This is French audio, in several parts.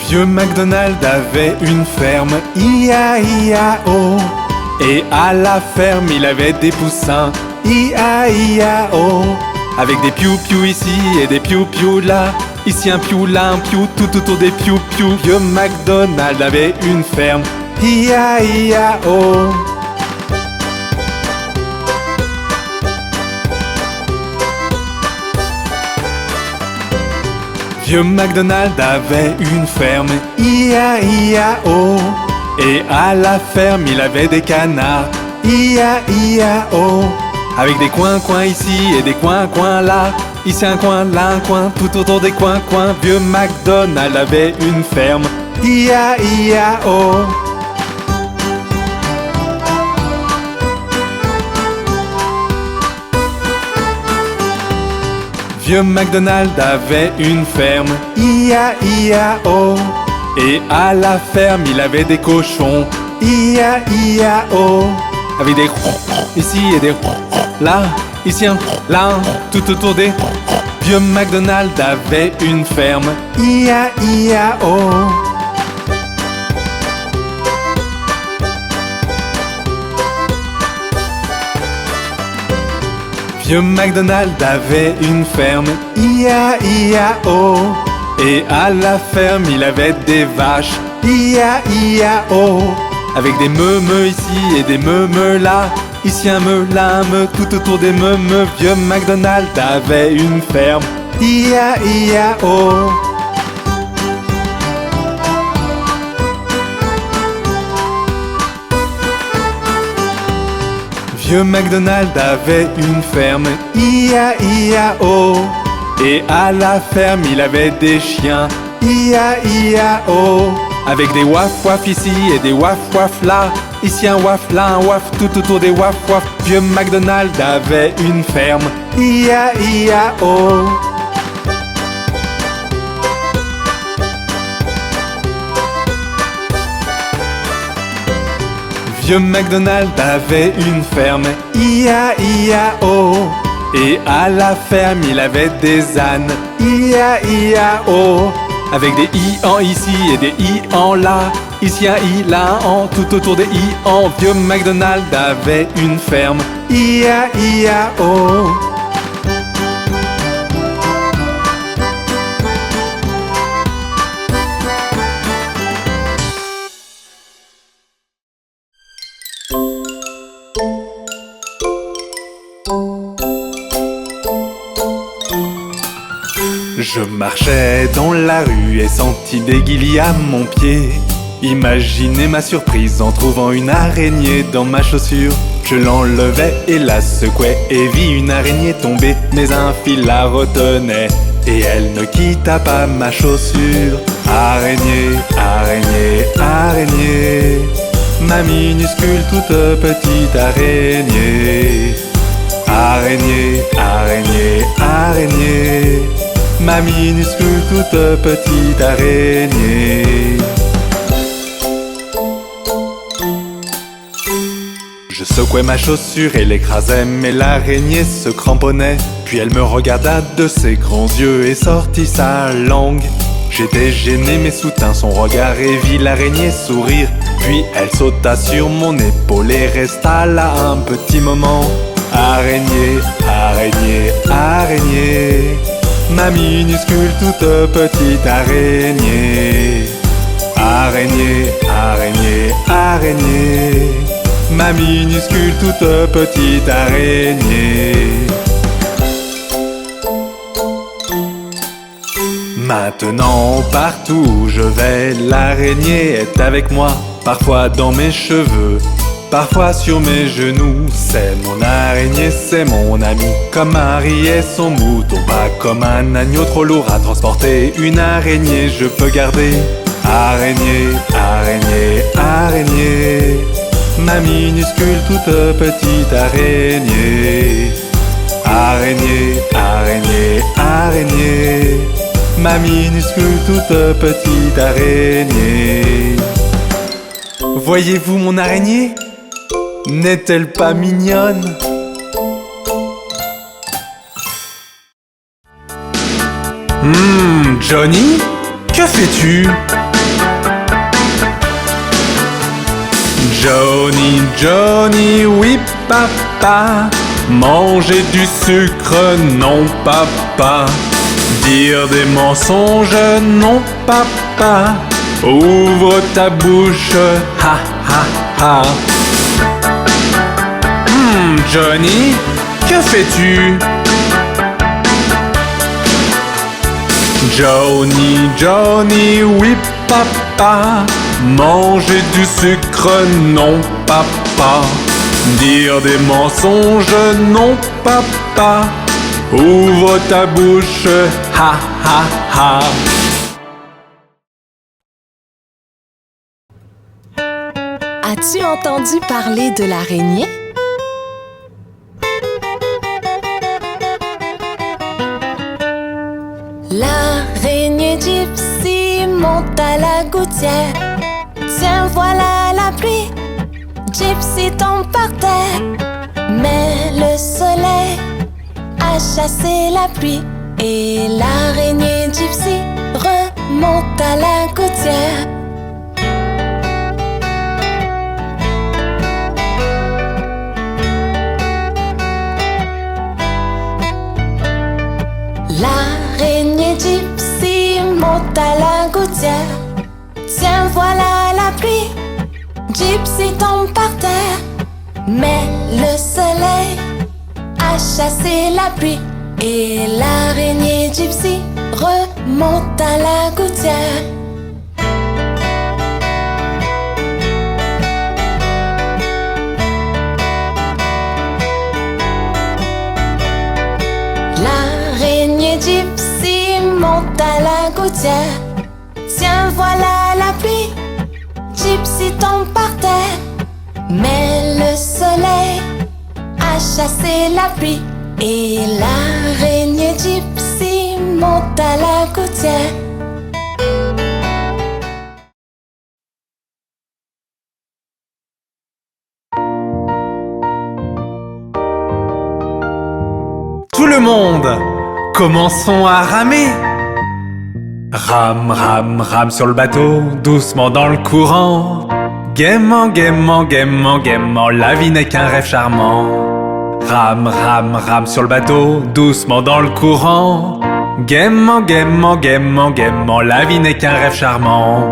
Vieux MacDonald avait une ferme, I-A-I-A-O. Et à la ferme il avait des poussins, I-A-I-A-O. Avec des piou-piou ici et des piou-piou là. Ici un piou, là un piou, tout autour des piou-piou. Vieux MacDonald avait une ferme, I-A-I-A-O. Vieux MacDonald avait une ferme, I-A-I-A-O. Et à la ferme il avait des canards, I-A-I-A-O. Avec des coins-coins ici et des coins-coins là. Ici un coin, là un coin, tout autour des coins-coins. Vieux MacDonald avait une ferme, I-A-I-A-O. Vieux MacDonald avait une ferme, I-A-I-A-O. Et à la ferme il avait des cochons, I-A-I-A-O. Avec des ici et des là, ici un là un, tout autour des. Vieux MacDonald avait une ferme, I-A-I-A-O. Vieux MacDonald avait une ferme, I-A-I-A-O. Et à la ferme il avait des vaches, I-A-I-A-O. Avec des meumeux ici et des meumeux là. Ici un meu, là un meu, tout autour des meumeux. Vieux MacDonald avait une ferme, I-A-I-A-O. Vieux MacDonald avait une ferme, I-A-I-A-O. Et à la ferme il avait des chiens, I-A-I-A-O. Avec des waf-waf ici et des waf-waf là. Ici un waf, là un waf, tout autour des waf-waf. Vieux MacDonald avait une ferme, I-A-I-A-O. Vieux MacDonald avait une ferme, I-A-I-A-O. Et à la ferme il avait des ânes, I-A-I-A-O. Avec des i en ici et des i en là. Ici un i, là un en, tout autour des i en. Vieux MacDonald avait une ferme, I-A-I-A-O. Je marchais dans la rue et sentis des guillis à mon pied. Imaginez ma surprise en trouvant une araignée dans ma chaussure. Je l'enlevais et la secouais et vis une araignée tomber. Mais un fil la retenait et elle ne quitta pas ma chaussure. Araignée, araignée, araignée, ma minuscule toute petite araignée. Araignée, araignée, araignée, ma minuscule toute petite araignée. Je secouais ma chaussure et l'écrasais, mais l'araignée se cramponnait. Puis elle me regarda de ses grands yeux et sortit sa langue. J'étais gêné mais soutint son regard et vis l'araignée sourire. Puis elle sauta sur mon épaule et resta là un petit moment. Araignée, araignée, araignée, ma minuscule toute petite araignée. Araignée, araignée, araignée, ma minuscule toute petite araignée. Maintenant partout où je vais, l'araignée est avec moi. Parfois dans mes cheveux, parfois sur mes genoux. C'est mon araignée, c'est mon ami. Comme Marie et son mouton, pas comme un agneau trop lourd à transporter. Une araignée je peux garder. Araignée, araignée, araignée, ma minuscule toute petite araignée. Araignée, araignée, araignée, ma minuscule toute petite araignée. Voyez-vous mon araignée? N'est-elle pas mignonne? Johnny? Que fais-tu? Johnny, Johnny, oui papa. Manger du sucre, non papa. Dire des mensonges, non papa. Ouvre ta bouche, ha ha ha. Johnny, que fais-tu? Johnny, Johnny, oui papa. Manger du sucre, non papa. Dire des mensonges, non papa. Ouvre ta bouche, ha ha ha. As-tu entendu parler de l'araignée? L'araignée Gypsy monte à la gouttière. Tiens, voilà la pluie. Gypsy tombe par terre. Mais le soleil a chassé la pluie. Et l'araignée Gypsy remonte à la gouttière. L'araignée Gypsy monte à la gouttière. Tiens, voilà la pluie. Gypsy tombe par terre. Mais le soleil a chassé la pluie. Et l'araignée Gypsy remonte à la gouttière. L'araignée Gypsy monte à la gouttière. Tiens, voilà la pluie. Gypsy tombe par terre. Mais le soleil a chassé la pluie. Et l'araignée Gypsy monte à la gouttière. Tout le monde, commençons à ramer. Rame, rame, rame sur le bateau, doucement dans le courant. Gaiement, gaiement, gaiement, gaiement, la vie n'est qu'un rêve charmant. Rame, rame, rame sur le bateau, doucement dans le courant. Gaiement, gaiement, gaiement, gaiement, la vie n'est qu'un rêve charmant.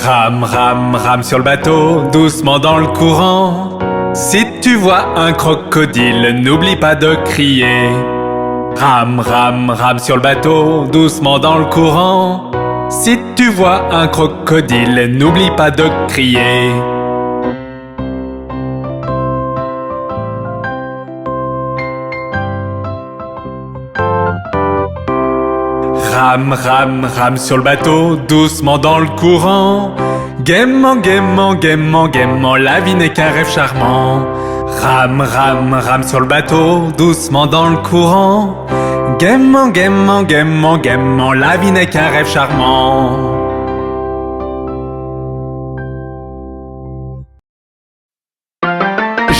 Rame, rame, rame sur le bateau, doucement dans le courant. Si tu vois un crocodile, n'oublie pas de crier. Rame, rame, rame sur le bateau, doucement dans le courant. Si tu vois un crocodile, n'oublie pas de crier. Rame, rame, rame sur le bateau, doucement dans le courant. Gaiement, gaiement, gaiement, gaiement, la vie n'est qu'un rêve charmant. Rame, rame, rame sur le bateau, doucement dans le courant. Gaiement, gaiement, gaiement, gaiement, la vie n'est qu'un rêve charmant.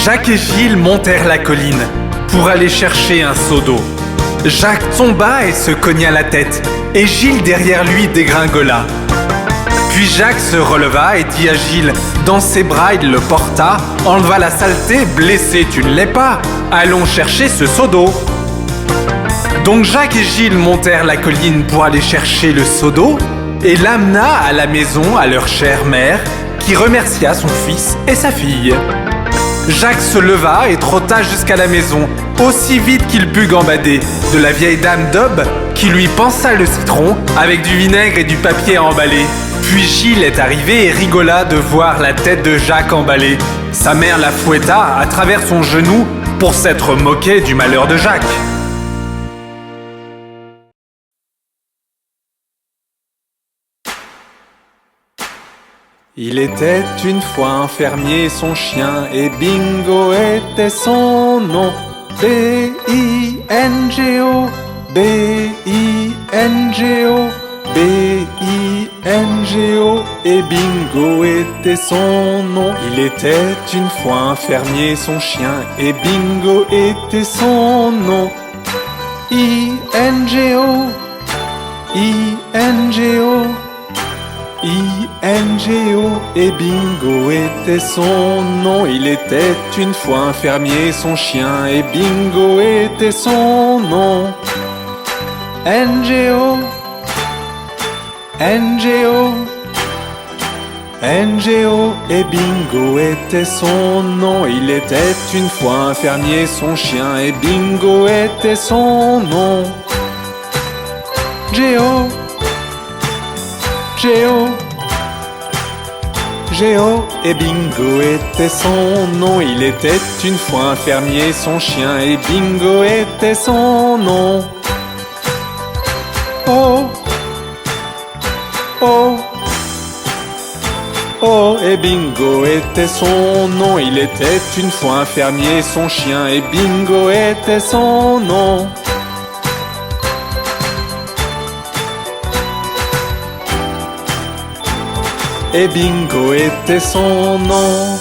Jacques et Gilles montèrent la colline pour aller chercher un seau d'eau. Jacques tomba et se cogna la tête, et Gilles derrière lui dégringola. Puis Jacques se releva et dit à Gilles, dans ses bras il le porta, enleva la saleté, blessé tu ne l'es pas, allons chercher ce seau d'eau. Donc Jacques et Gilles montèrent la colline pour aller chercher le seau d'eau, et l'amena à la maison à leur chère mère, qui remercia son fils et sa fille. Jacques se leva et trotta jusqu'à la maison, aussi vite qu'il put gambader, de la vieille dame d'aube qui lui pansa le citron avec du vinaigre et du papier emballé. Puis Gilles est arrivé et rigola de voir la tête de Jacques emballée. Sa mère la fouetta à travers son genou pour s'être moquée du malheur de Jacques. Il était une fois un fermier, son chien, et Bingo était son nom. B-I-N-G-O, B-I-N-G-O, B-I-N-G-O, et Bingo était son nom. Il était une fois un fermier, son chien, et Bingo était son nom. I-N-G-O, I-N-G-O, I-N-G-O. Et Bingo était son nom. Il était une fois un fermier, son chien. Et Bingo était son nom. N-G-O, N-G-O, N-G-O. Et Bingo était son nom. Il était une fois un fermier, son chien. Et Bingo était son nom. G-O, G-O, G-O. Et Bingo était son nom. Il était une fois un fermier, son chien. Et Bingo était son nom. Oh, oh, oh. Et Bingo était son nom. Il était une fois un fermier, son chien. Et Bingo était son nom. Et Bingo était son nom.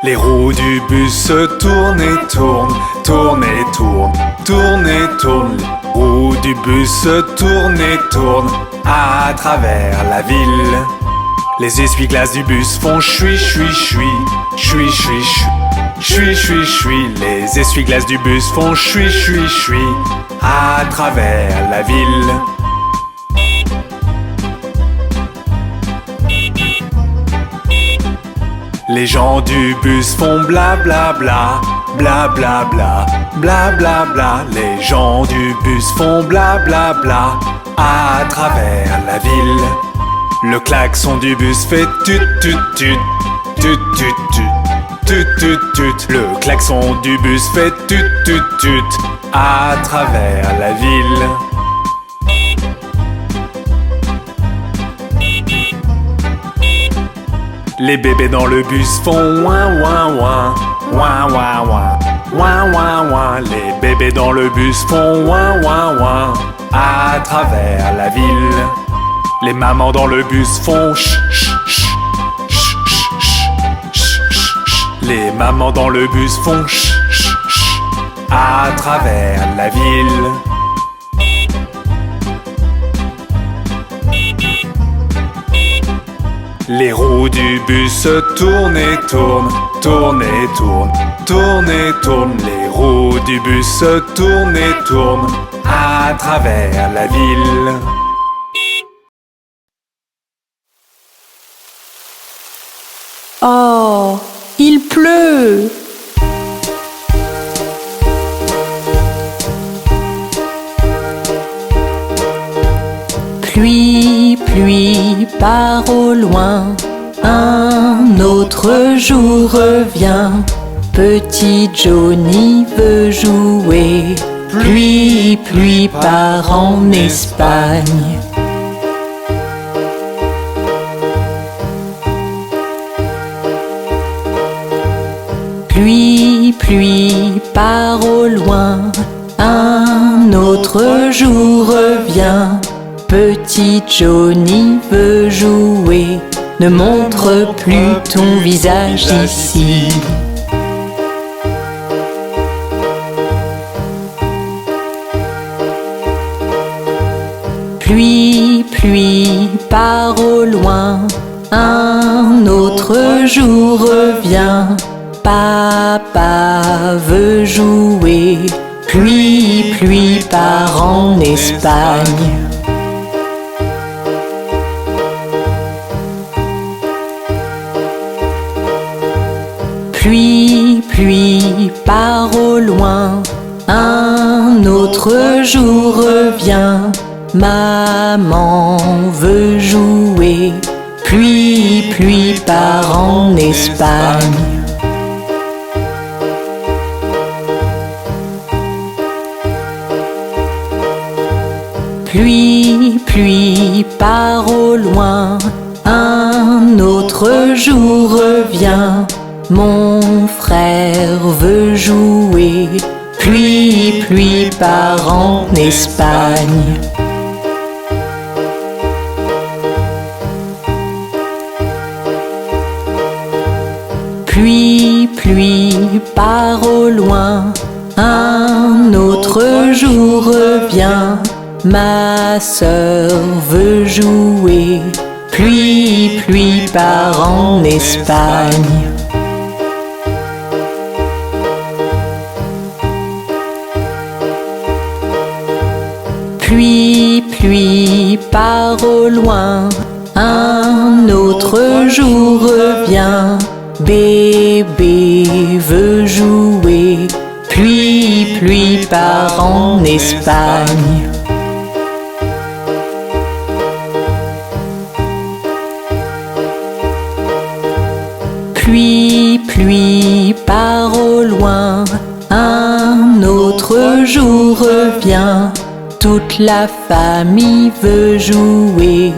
Les roues du bus tournent et tournent, tournent et tournent, tournent et tournent. Les roues du bus tournent et tournent à travers la ville. Les essuie-glaces du bus font chui chui chui, chui chui chui, chui chui chui. Les essuie-glaces du bus font chui chui chui à travers la ville. Les gens du bus font bla bla bla, bla bla bla, bla bla bla. Les gens du bus font bla bla bla à travers la ville. Le klaxon du bus fait tut tut tut, tut tut tut, tut tut tut. Le klaxon du bus fait tut tut tut à travers la ville. Les bébés dans le bus font ouin ouin ouin, ouin ouin ouin, ouin ouin ouin. Les bébés dans le bus font ouin ouin ouin à travers la ville. Les mamans dans le bus font ch ch ch, ch ch ch, ch ch ch. Les mamans dans le bus font ch ch ch à travers la ville. Les roues du bus tournent et tournent, tournent et tournent, tournent et tournent. Les roues du bus tournent et tournent à travers la ville. Oh, il pleut! Pluie, pluie, part au loin, un autre jour revient. Petit Johnny veut jouer, pluie, pluie, part en Espagne. Pluie, pluie, part au loin, un autre jour revient. Petit Johnny veut jouer, ne montre plus ton visage ici. Pluie, pluie, part au loin, un autre jour revient. Papa veut jouer, pluie, pluie, part en Espagne. Pluie, pluie, part au loin, un autre jour revient. Maman veut jouer, pluie, pluie, part en Espagne. Pluie, pluie, part au loin, un autre jour revient. Mon frère veut jouer, pluie, pluie, part en Espagne. Pluie, pluie, pars au loin, un autre jour revient. Ma sœur veut jouer, pluie, pluie, part en Espagne. Pluie, pluie, pars au loin, un autre jour revient. Bébé veut jouer, pluie, pluie, part en Espagne. Pluie, pluie, pars au loin, un autre jour revient. Toute la famille veut jouer,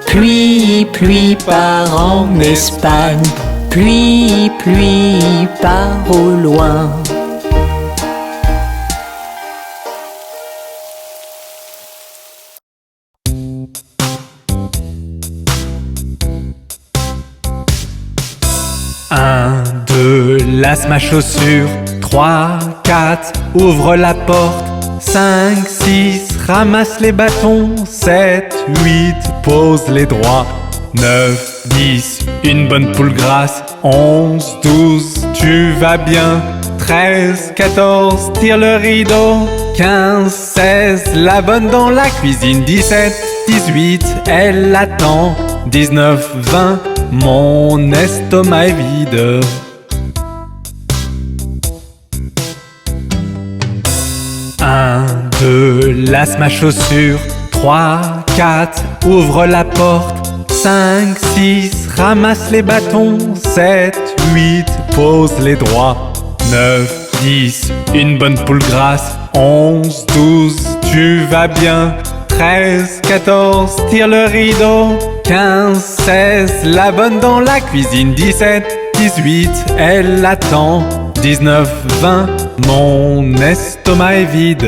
pluie, pluie, part en Espagne. Pluie, pluie, pars au loin. Un, deux, lasse ma chaussure. 3, 4, ouvre la porte. 5, 6, ramasse les bâtons. 7, 8, pose les droits. 9, 10, une bonne poule grasse. 11, 12, tu vas bien. 13, 14, tire le rideau. 15, 16, la bonne dans la cuisine. 17, 18, elle attend. 19, 20, mon estomac est vide. Un, deux, lasse ma chaussure. 3, 4, ouvre la porte. 5, 6, ramasse les bâtons. 7, 8, pose les droits. 9, 10, une bonne poule grasse. 11, 12, tu vas bien. 13, 14, tire le rideau. 15, 16, la bonne dans la cuisine. 17, 18, elle attend. 19, 20, mon estomac est vide.